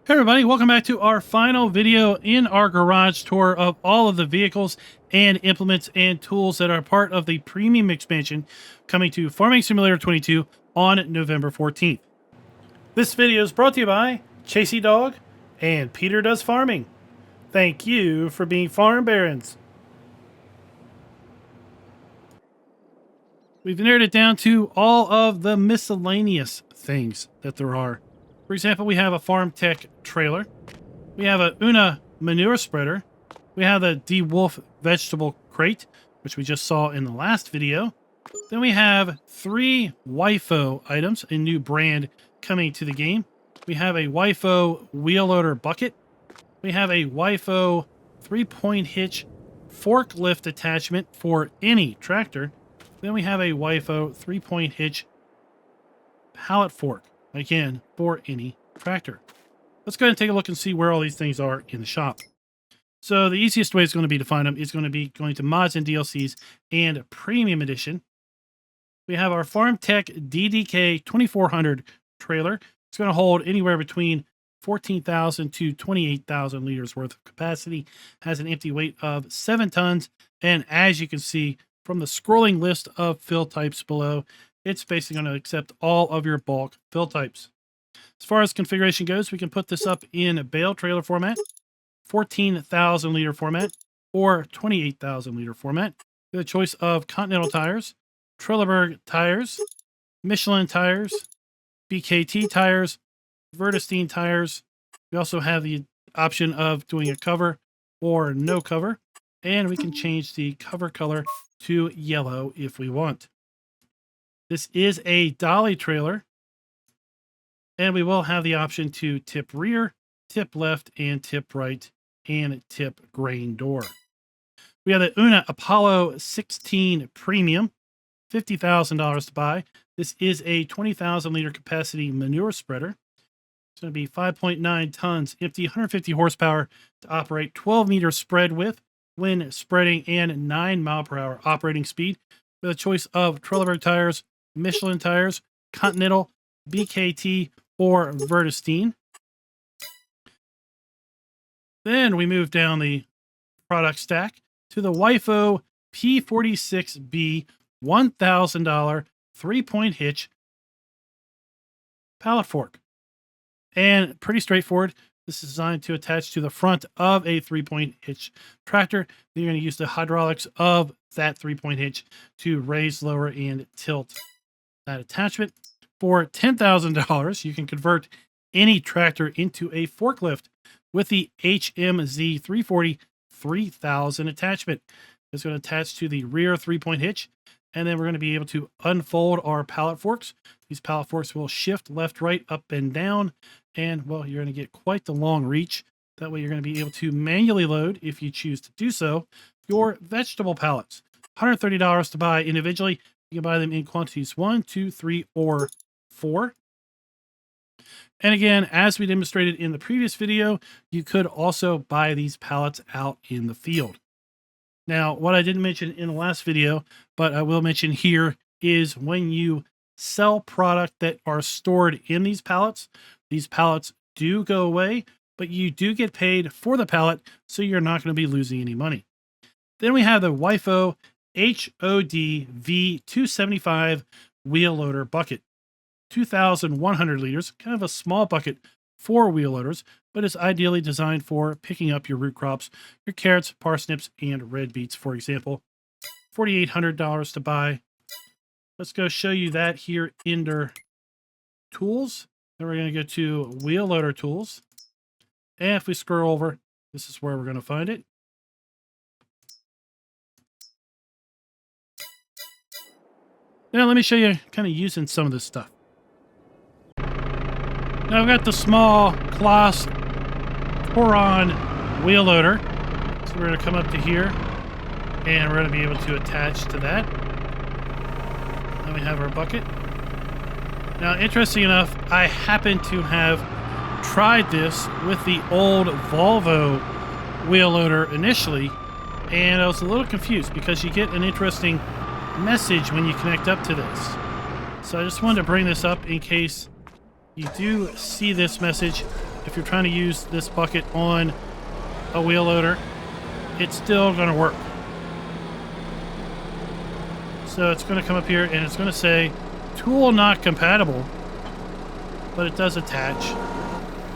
Hey everybody, welcome back to our final video in our garage tour of all of the vehicles and implements and tools that are part of the premium expansion coming to Farming Simulator 22 on November 14th. This video is brought to you by Chasey Dog and Peter Does Farming. Thank you for being farm barons. We've narrowed it down to all of the miscellaneous things that there are. For example, we have a Farm Tech trailer. We have a Una manure spreader. We have the DeWolf vegetable crate, which we just saw in the last video. Then we have 3 WIFO items, a new brand coming to the game. We have a WIFO wheel loader bucket. We have a WIFO 3-point hitch forklift attachment for any tractor. Then we have a WIFO 3-point hitch pallet fork. Again, for any tractor. Let's go ahead and take a look and see where all these things are in the shop. So the easiest way is going to be to find them is going to be going to Mods and DLCs and Premium Edition. We have our Farm Tech DDK 2400 trailer. It's going to hold anywhere between 14,000 to 28,000 liters worth of capacity. Has an empty weight of 7 tons. And as you can see from the scrolling list of fill types below, it's basically going to accept all of your bulk fill types. As far as configuration goes, we can put this up in bale trailer format, 14,000 liter format, or 28,000 liter format. With a choice of Continental tires, Trelleborg tires, Michelin tires, BKT tires, Vredestein tires. We also have the option of doing a cover or no cover, and we can change the cover color to yellow if we want. This is a dolly trailer, and we will have the option to tip rear, tip left, and tip right, and tip grain door. We have the Una Apollo 16 Premium, $50,000 to buy. This is a 20,000 liter capacity manure spreader. It's going to be 5.9 tons, empty, 150 horsepower to operate, 12 meter spread width when spreading, and 9 mile per hour operating speed with a choice of Trelleborg tires, Michelin tires, Continental, BKT, or Vredestein. Then we move down the product stack to the WIFO P46B $1,000 3-point hitch pallet fork. And pretty straightforward. This is designed to attach to the front of a 3-point hitch tractor. Then you're going to use the hydraulics of that 3-point hitch to raise, lower, and tilt that attachment. For $10,000, you can convert any tractor into a forklift with the HMZ 340 3000 attachment. It's going to attach to the rear 3-point hitch, and then we're going to be able to unfold our pallet forks. These pallet forks will shift left, right, up, and down, and well, you're going to get quite the long reach. That way you're going to be able to manually load, if you choose to do so, your vegetable pallets. $130 to buy individually. You can buy them in quantities 1, 2, 3, or 4. And again, as we demonstrated in the previous video, you could also buy these pallets out in the field. Now, what I didn't mention in the last video, but I will mention here, is when you sell product that are stored in these pallets do go away, but you do get paid for the pallet, so you're not going to be losing any money. Then we have the WIFO HOD V275 wheel loader bucket. 2,100 liters, kind of a small bucket for wheel loaders, but it's ideally designed for picking up your root crops, your carrots, parsnips, and red beets, for example. $4,800 to buy. Let's go show you that here under Tools. Then we're going to go to Wheel Loader Tools. And if we scroll over, this is where we're going to find it. Now let me show you kind of using some of this stuff. Now I've got the small Kloss Coron wheel loader. So we're going to come up to here, and we're going to be able to attach to that. Then we have our bucket. Now, interesting enough, I happen to have tried this with the old Volvo wheel loader initially, and I was a little confused because you get an interesting message when you connect up to this. So I just wanted to bring this up in case you do see this message if you're trying to use this bucket on a wheel loader, it's still going to work. So it's going to come up here and it's going to say tool not compatible, but it does attach.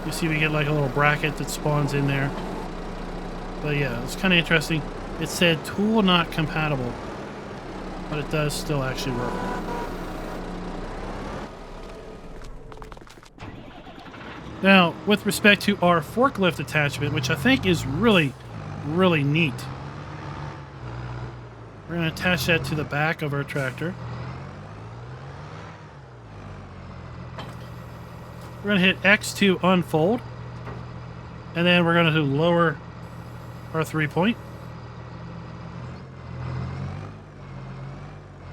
You see we get like a little bracket that spawns in there. But yeah, it's kind of interesting. It said tool not compatible, but it does still actually work. Now, with respect to our forklift attachment, which I think is really, really neat, we're going to attach that to the back of our tractor. We're going to hit X to unfold, and then we're going to lower our 3-point.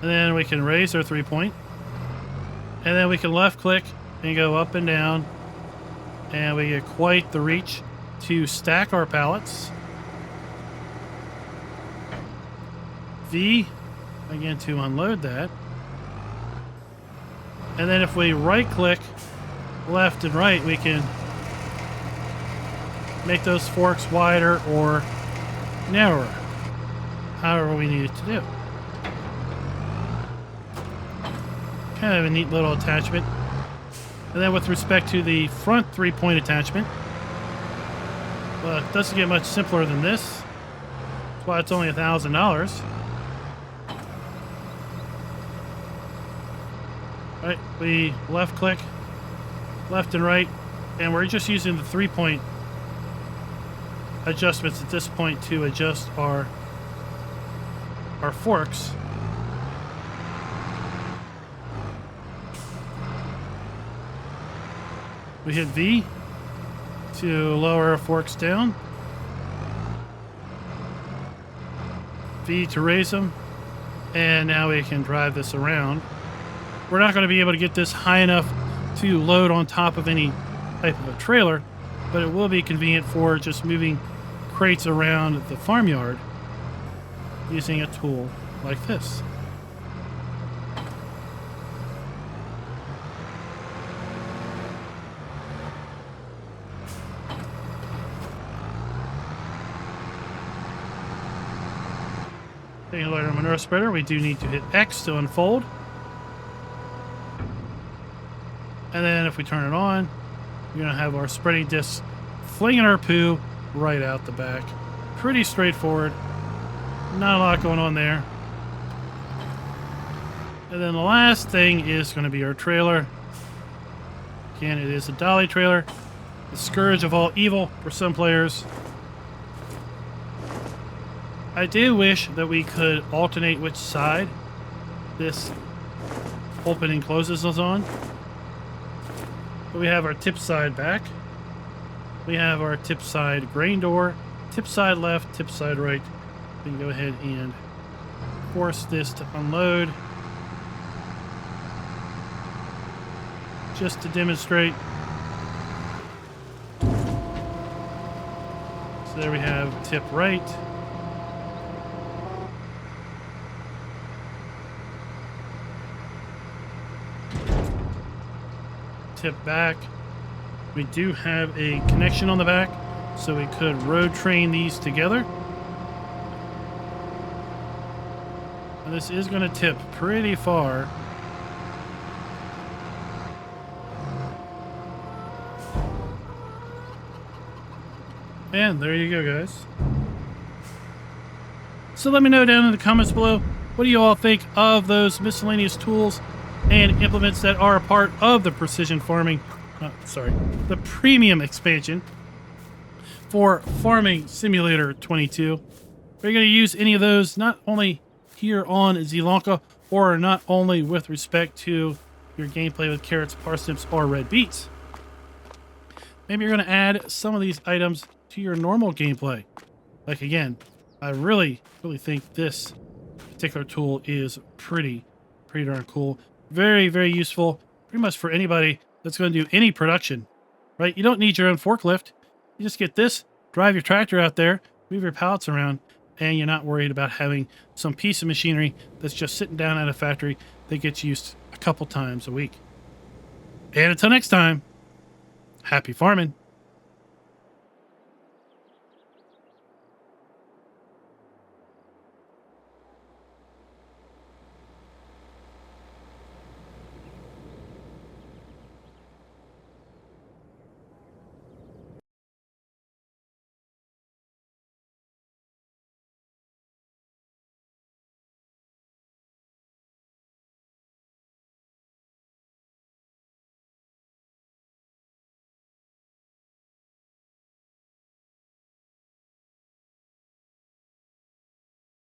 And then we can raise our 3-point. And then we can left click and go up and down. And we get quite the reach to stack our pallets. V, again, to unload that. And then if we right click left and right, we can make those forks wider or narrower, however we need it to do. Kind of a neat little attachment. And then with respect to the front 3-point attachment, well, it doesn't get much simpler than this. That's why it's only $1,000. Right, we left click, left and right, and we're just using the 3-point adjustments at this point to adjust our forks. We hit V to lower our forks down. V to raise them. And now we can drive this around. We're not going to be able to get this high enough to load on top of any type of a trailer, but it will be convenient for just moving crates around the farmyard using a tool like this. Taking a look at our manure spreader, we do need to hit X to unfold. And then if we turn it on, we're going to have our spreading discs flinging our poo right out the back. Pretty straightforward. Not a lot going on there. And then the last thing is going to be our trailer. Again, it is a dolly trailer. The scourge of all evil for some players. I do wish that we could alternate which side this open and closes us on. But we have our tip side back. We have our tip side grain door, tip side left, tip side right. We can go ahead and force this to unload. Just to demonstrate. So there we have tip right. Tip back. We do have a connection on the back, so we could road train these together. And this is going to tip pretty far. And there you go, guys. So let me know down in the comments below, what do you all think of those miscellaneous tools and implements that are a part of the precision farming, the premium expansion for Farming Simulator 22. Are you going to use any of those, not only here on Sri Lanka, or not only with respect to your gameplay with carrots, parsnips, or red beets? Maybe you're going to add some of these items to your normal gameplay. Like, again, I really think this particular tool is pretty darn cool. Very, very useful, pretty much for anybody that's going to do any production, right? You don't need your own forklift. You just get this, drive your tractor out there, move your pallets around, and you're not worried about having some piece of machinery that's just sitting down at a factory that gets used a couple times a week. And until next time, happy farming.